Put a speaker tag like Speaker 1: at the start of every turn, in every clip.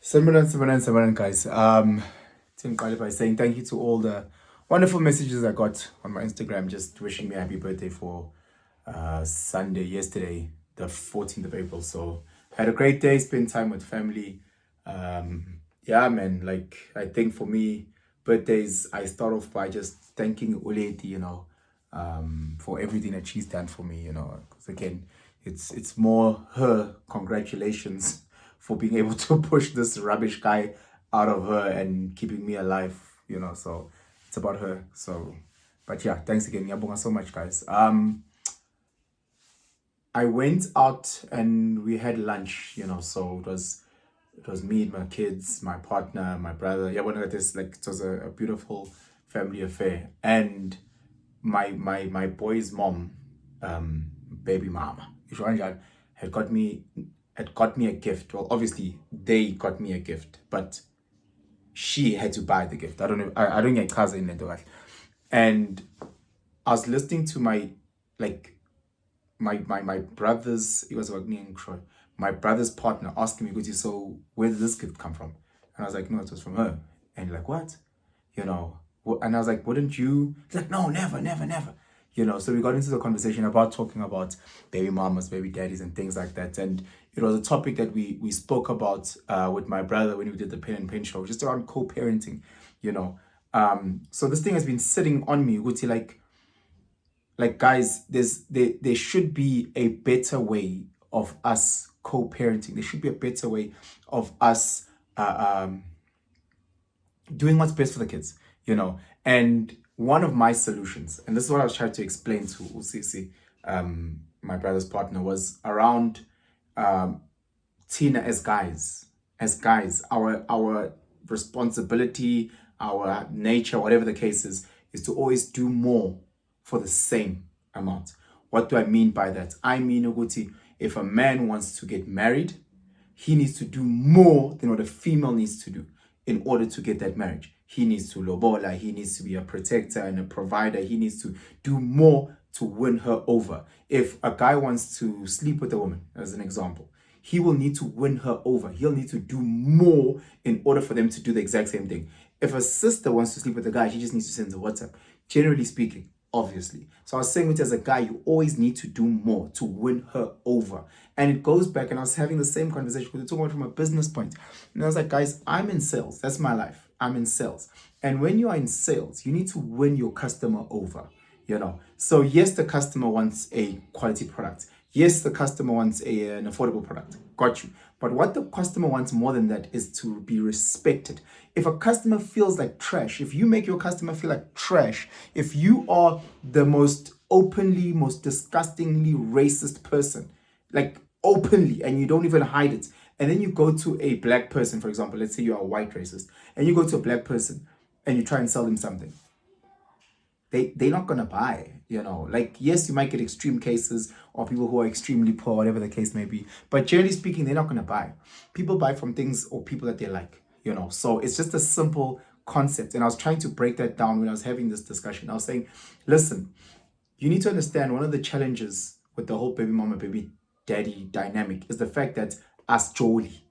Speaker 1: Similar, guys. Tim Kali by saying thank you to all the wonderful messages I got on my Instagram, just wishing me happy birthday for Sunday, yesterday, the 14th of April. So had a great day, spent time with family. Yeah, man. Like I think for me, birthdays I start off by just thanking Uleti, for everything that she's done for me. Because again, it's more her congratulations for being able to push this rubbish guy out of her and keeping me alive. So it's about her. So, but yeah, thanks again. Ngiyabonga so much, guys. I went out and we had lunch. So it was me and my kids, my partner, my brother. Yeah, one of this, like, it was a beautiful family affair. And my boy's mom, baby mama, Ishwanja, had got me a gift. Well, obviously they got me a gift, but she had to buy the gift. I don't know. I don't get cousin in the. And I was listening to my brother's. He was working in Croy. My brother's partner asking me, "Guti, so where did this gift come from?" And I was like, "No, it was from her." And like, what? You know. And I was like, "Wouldn't you?" He's like, "No, never, never, never." So we got into the conversation about talking about baby mamas, baby daddies, and things like that. And it was a topic that we spoke about with my brother when we did the pen and pen show, just around co-parenting. You know. So this thing has been sitting on me, Guti, like guys, there should be a better way of us co-parenting. There should be a better way of us doing what's best for the kids. And one of my solutions, and this is what I was trying to explain to Usisi, my brother's partner, was around Tina as guys, our responsibility, our nature, whatever the case is to always do more for the same amount. What do I mean by that? I mean, Uguti, if a man wants to get married, he needs to do more than what a female needs to do in order to get that marriage. He needs to lobola, he needs to be a protector and a provider. He needs to do more to win her over. If a guy wants to sleep with a woman, as an example, he will need to win her over. He'll need to do more in order for them to do the exact same thing. If a sister wants to sleep with a guy, she just needs to send a WhatsApp. Generally speaking, obviously. So I was saying, which as a guy, you always need to do more to win her over. And it goes back, and I was having the same conversation because we're talking about from a business point. And I was like, guys, I'm in sales. That's my life. I'm in sales. And when you are in sales, you need to win your customer over. So yes, the customer wants a quality product. Yes, the customer wants an affordable product. Got you. But what the customer wants more than that is to be respected. If a customer feels like trash, if you make your customer feel like trash, if you are the most openly, most disgustingly racist person, like openly, and you don't even hide it, and then you go to a black person, for example, let's say you are a white racist, and you go to a black person and you try and sell them something, they're not gonna buy. Like, yes, you might get extreme cases or people who are extremely poor, whatever the case may be, but generally speaking, they're not gonna buy. People buy from things or people that they like. So it's just a simple concept. And I was trying to break that down when I was having this discussion. I was saying, listen, you need to understand one of the challenges with the whole baby mama baby daddy dynamic is the fact that as joli.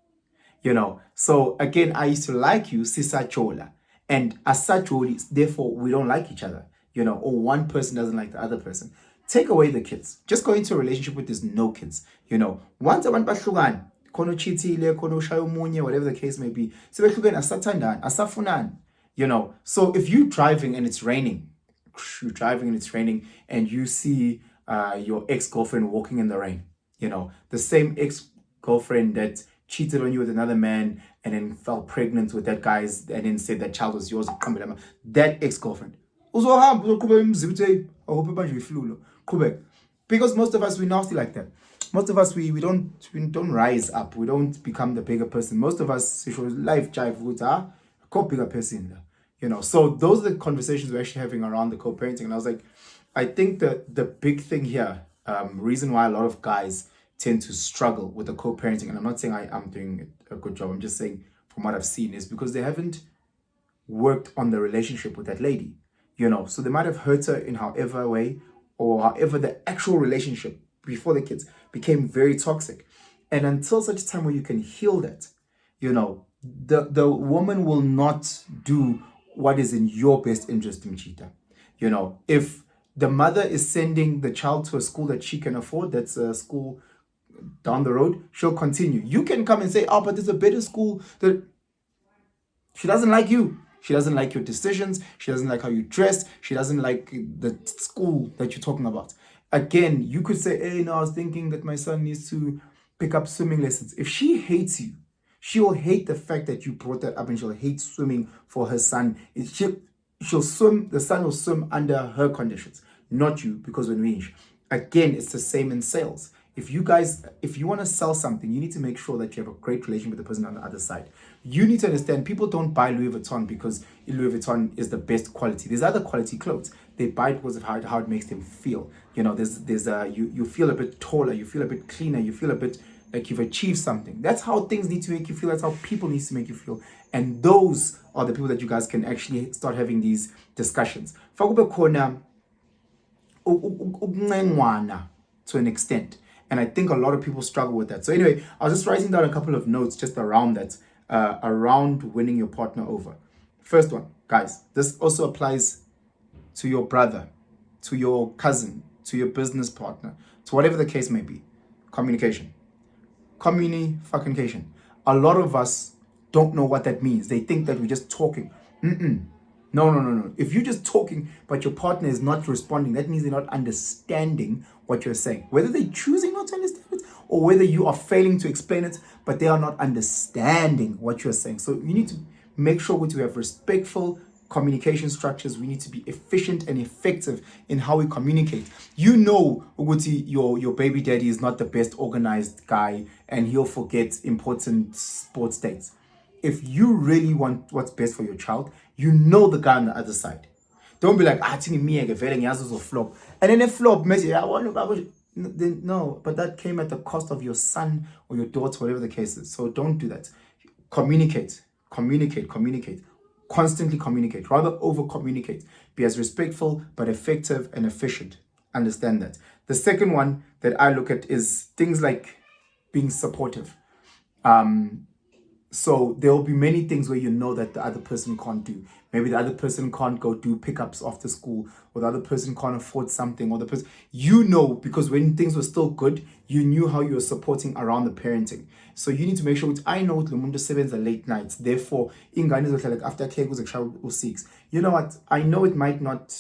Speaker 1: So again, I used to like you, Sisa Chola. And as such, therefore, we don't like each other, or one person doesn't like the other person. Take away the kids. Just go into a relationship with there's no kids. Once abantu bahlukana, khona uchithile, khona ushaya omunye, whatever the case may be, sebehlukene asathandani, asafunani. So if you're driving and it's raining, and you see your ex-girlfriend walking in the rain, the same ex-girlfriend that cheated on you with another man and then fell pregnant with that guy's and then said that child was yours, that ex-girlfriend. Because most of us, we're nasty like that. Most of us, we don't rise up. We don't become the bigger person. Most of us, life jive with a bigger person. So those are the conversations we're actually having around the co-parenting. And I was like, I think that the big thing here, reason why a lot of guys tend to struggle with the co-parenting, and I'm not saying I'm doing a good job, I'm just saying from what I've seen, is because they haven't worked on the relationship with that lady. So they might have hurt her in however way, or however the actual relationship before the kids became very toxic. And until such time where you can heal that, The woman will not do what is in your best interest, Mchita. If the mother is sending the child to a school that she can afford, that's a school down the road, she'll continue. You can come and say, oh, but there's a better school. That she doesn't like you. She doesn't like your decisions. She doesn't like how you dress. She doesn't like the school that you're talking about. Again, you could say, hey, no, I was thinking that my son needs to pick up swimming lessons. If she hates you, she will hate the fact that you brought that up, and she'll hate swimming for her son. She'll swim, the son will swim under her conditions, not you, because when we, again, it's the same in sales. If you want to sell something, you need to make sure that you have a great relation with the person on the other side. You need to understand people don't buy Louis Vuitton because Louis Vuitton is the best quality. There's other quality clothes. They buy it because of how it makes them feel. You feel a bit taller, you feel a bit cleaner, you feel a bit like you've achieved something. That's how things need to make you feel. That's how people need to make you feel. And those are the people that you guys can actually start having these discussions. Fakube khona ukuncengwana to an extent. And I think a lot of people struggle with that. So anyway, I was just writing down a couple of notes just around that, around winning your partner over. First one, guys, this also applies to your brother, to your cousin, to your business partner, to whatever the case may be. Communication. Communication. A lot of us don't know what that means. They think that we're just talking. No. If you're just talking, but your partner is not responding, that means they're not understanding what you're saying. Whether they're choosing not to understand it or whether you are failing to explain it, but they are not understanding what you're saying. So you need to make sure we have respectful communication structures. We need to be efficient and effective in how we communicate. You know, Uguti, your baby daddy is not the best organized guy and he'll forget important sports dates. If you really want what's best for your child, you know the guy on the other side. Don't be like, flop. And then a flop, no, but that came at the cost of your son or your daughter, whatever the case is. So don't do that. Communicate. Constantly communicate. Rather over communicate. Be as respectful, but effective and efficient. Understand that. The second one that I look at is things like being supportive. So there will be many things where you know that the other person can't do. Maybe the other person can't go do pickups after school, or the other person can't afford something, or the person, because when things were still good, you knew how you were supporting around the parenting. So you need to make sure, I know Lumundo sevens are late nights. Therefore, ingane like after care goes or 6. You know what? I know it might not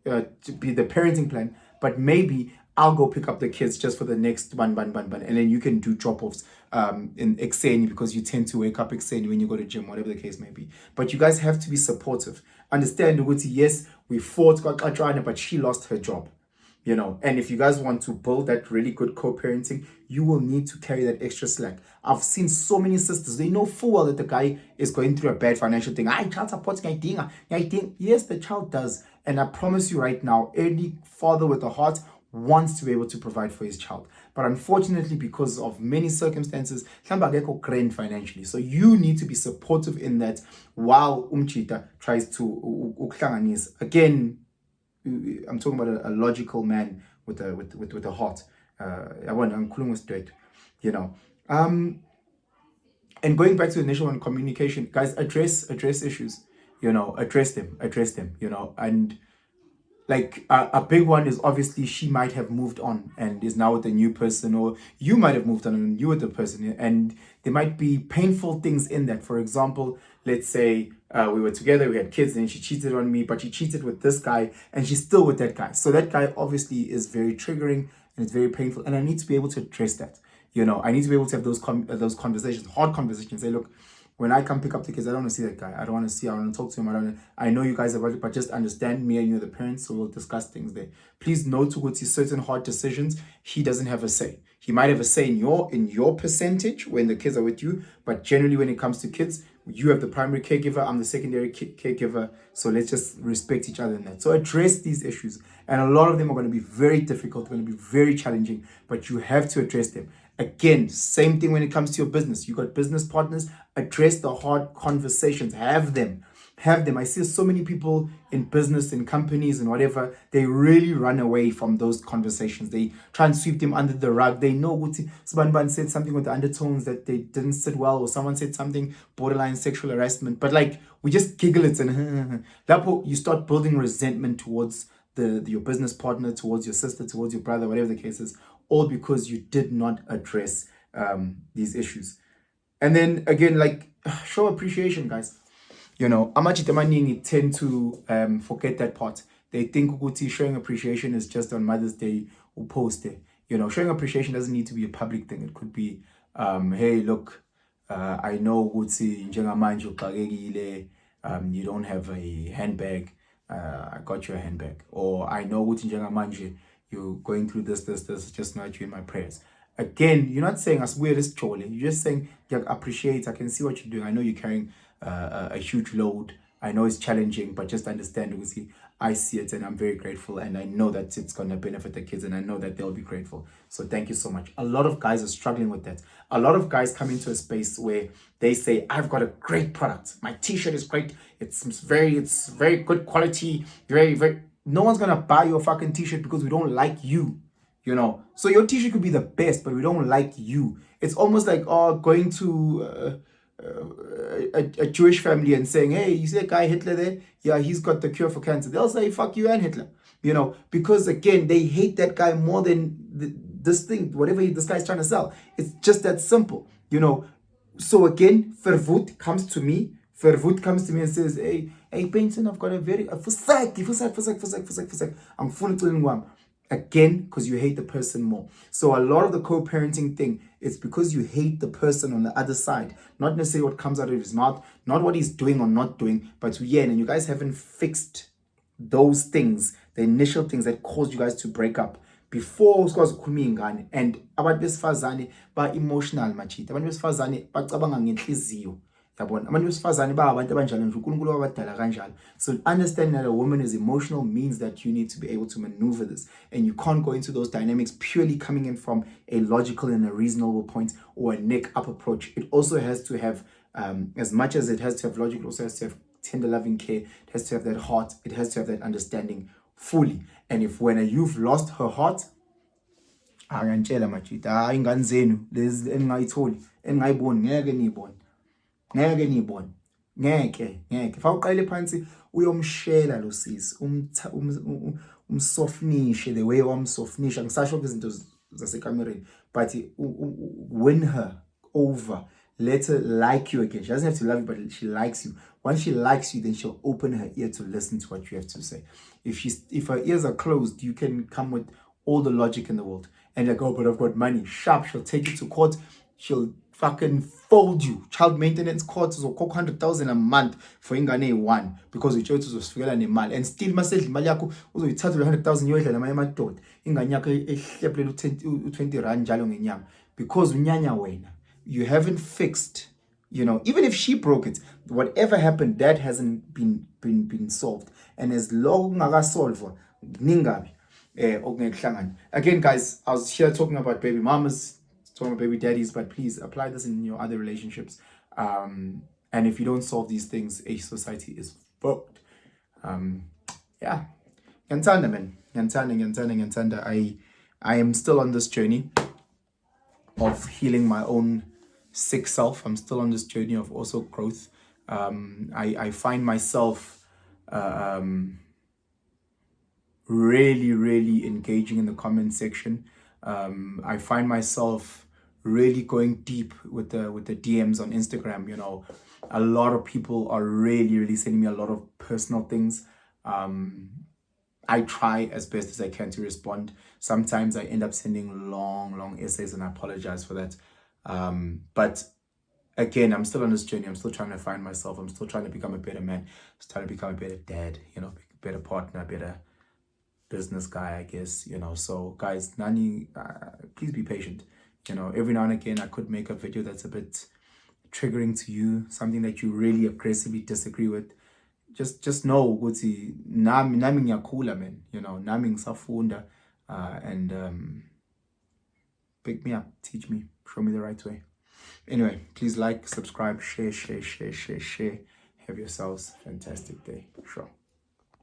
Speaker 1: be the parenting plan, but maybe I'll go pick up the kids just for the next ban, and then you can do drop-offs in Exeni because you tend to wake up Exeni when you go to gym, whatever the case may be. But you guys have to be supportive. Understand, Uguti, yes, we fought, but she lost her job. And if you guys want to build that really good co-parenting, you will need to carry that extra slack. I've seen so many sisters, they know full well that the guy is going through a bad financial thing. Child supporting, I think, yes, the child does. And I promise you right now, any father with a heart wants to be able to provide for his child. But unfortunately, because of many circumstances, grand financially. So you need to be supportive in that while Umchita tries to again, I'm talking about a logical man with a heart. And going back to the initial one, communication, guys, address issues. Address them. And like a big one is obviously she might have moved on and is now with a new person, or you might have moved on and you with the person, and there might be painful things in that. For example, let's say we were together, we had kids, and she cheated on me, but she cheated with this guy and she's still with that guy. So that guy obviously is very triggering and it's very painful, and I need to be able to address that. I need to be able to have those conversations, hard conversations. Say, look, when I come pick up the kids, I don't want to see that guy. I want to talk to him. I know you guys about it, but just understand me and you're the parents, so we'll discuss things there. Please note to certain hard decisions, he doesn't have a say. He might have a say in your percentage when the kids are with you, but generally when it comes to kids, you have the primary caregiver, I'm the secondary caregiver, so let's just respect each other in that. So address these issues, and a lot of them are going to be very difficult, going to be very challenging, but you have to address them. Again, same thing when it comes to your business. You got business partners, address the hard conversations, have them. have them. I see so many people in business, in companies, and whatever. They really run away from those conversations. They try and sweep them under the rug. They know what Sbanban said something with the undertones that they didn't sit well, or someone said something borderline sexual harassment. But like we just giggle it, and that you start building resentment towards your business partner, towards your sister, towards your brother, whatever the case is, all because you did not address these issues. And then again, like show appreciation, guys. Amachita amaningi tend to forget that part. They think ukuthi showing appreciation is just on Mother's Day or post it. Showing appreciation doesn't need to be a public thing. It could be, hey, look, I know ukuthi njengamanje uxakekile, you don't have a handbag. I got you a handbag. Or I know ukuthi njengamanje you're going through this, just not you in my prayers. Again, you're not saying as weird as trolling. You're just saying, yeah, appreciate. I can see what you're doing. I know you're carrying a huge load. I know it's challenging, but just understand, because I see it and I'm very grateful, and I know that it's going to benefit the kids, and I know that they'll be grateful. So thank you so much. A lot of guys are struggling with that. A lot of guys come into a space where they say, I've got a great product. My t-shirt is great. It's very good quality. No one's going to buy your fucking t-shirt because we don't like you. So your t-shirt could be the best, but we don't like you. It's almost like going to a Jewish family and saying, hey, you see that guy Hitler there? Yeah, he's got the cure for cancer. They'll say, fuck you and Hitler. Because again, they hate that guy more than this thing, whatever this guy's trying to sell. It's just that simple. So again, Verwoed comes to me. Verwoed comes to me and says, hey, Benson, I've got a very I'm full of again, because you hate the person more. So a lot of the co-parenting thing, it's because you hate the person on the other side, not necessarily what comes out of his mouth, not what he's doing or not doing, but and you guys haven't fixed those things, the initial things that caused you guys to break up before sikwazi ukukhuluma ingane. And abantu besifazane ba emotional machita, abantu besifazane bacabanga ngenhliziyo. Abantu besifazane ba abantu abanjalo nje uNkulunkulu wabadala kanjalo. So understanding that a woman is emotional means that you need to be able to maneuver this, and you can't go into those dynamics purely coming in from a logical and a reasonable point or a neck up approach. It also has to have as much as it has to have logic, it also has to have tender loving care. It has to have that heart. It has to have that understanding fully. And if when you've lost her heart, angantshela machita ingane zenu lezi engayitholi engayiboni ngeke niyibone ngeke fa uqale phansi uyomshela lo sisi umsofnishe the way wamsofnisha, ngisasho izinto zasekamereni, but win her over. Let her like you again. She doesn't have to love you, but she likes you. Once she likes you, then she'll open her ear to listen to what you have to say. If her ears are closed, you can come with all the logic in the world and like, oh, but I've got money. Sharp, she'll take you to court. She'll fucking fold you. Child maintenance costs or 100,000 a month for ingane one because you chose to uzosifikela nemali, and still masedla imali yakho uzoyithatha le 100,000 yoyidla namanye amadoda ingane yakho ehleplela u20 rand njalo ngenyanga because unyanya wena. You haven't fixed, even if she broke it, whatever happened, that hasn't been solved. And as long as solve ningabi again, guys, I was here talking about baby mamas, talking about baby daddies, but please apply this in your other relationships. And if you don't solve these things, a society is fucked. Yeah. Ngiyantanda, man. Ngiyantanda. I am still on this journey of healing my own sick self. I'm still on this journey of also growth. I find myself really engaging in the comment section. I find myself really going deep with the DMs on Instagram. A lot of people are really sending me a lot of personal things. I try as best as I can to respond. Sometimes I end up sending long essays, and I apologize for that. But again, I'm still on this journey. I'm still trying to find myself. I'm still trying to become a better man. Just trying to become a better dad, better partner, better business guy, I guess, So guys, Nani, please be patient. Every now and again, I could make a video that's a bit triggering to you, something that you really aggressively disagree with. Just know ukuthi nami ngiyakhula, man. Nami ngisafunda, and pick me up, teach me, show me the right way. Anyway, please like, subscribe, share. Have yourselves a fantastic day. Sure.